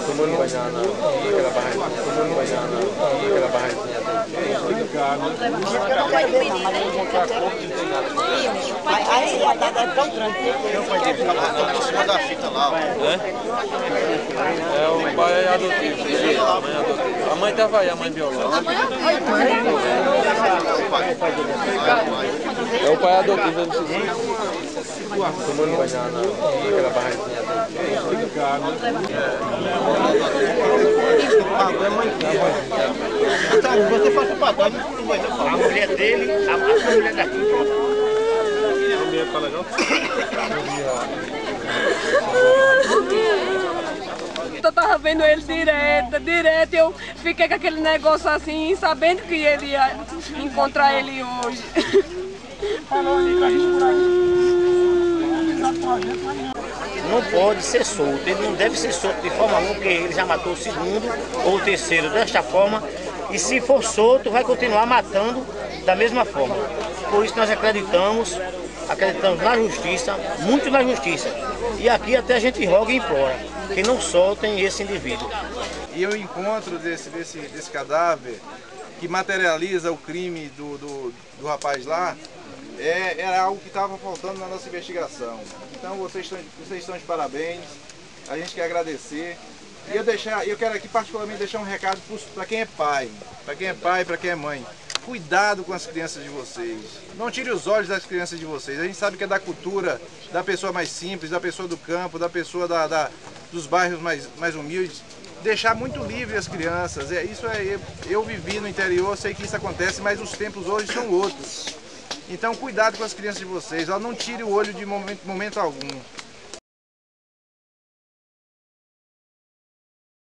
Tomando banhar naquela barraquinha tomando banhar naquela barraquinha Aí a data é tão tranquila. Em cima da fita lá, ó. É, o pai é adotivo, a mãe tava aí, a mãe biológica. É o pai adotivo, eu não sei. Tomando banhar naquela barraquinha Você passa pra trás, não vai não. A mulher dele, a mulher daqui. Eu tava vendo ele direto, eu fiquei com aquele negócio assim, sabendo que ele ia encontrar ele hoje. Não pode ser solto, ele não deve ser solto de forma alguma, porque ele já matou o segundo ou o terceiro desta forma, e se for solto, vai continuar matando da mesma forma. Por isso nós acreditamos na justiça, muito na justiça, e aqui até a gente roga e implora que não soltem esse indivíduo. E o encontro desse cadáver, que materializa o crime do rapaz lá, era algo que estava faltando na nossa investigação. Então vocês estão de parabéns, a gente quer agradecer. E eu quero aqui particularmente deixar um recado para quem é pai, para quem é mãe. Cuidado com as crianças de vocês. Não tire os olhos das crianças de vocês. A gente sabe que é da cultura da pessoa mais simples, da pessoa do campo, da pessoa dos bairros mais humildes. Deixar muito livre as crianças. Eu vivi no interior, sei que isso acontece, mas os tempos hoje são outros. Então cuidado com as crianças de vocês. Não tire o olho de momento algum.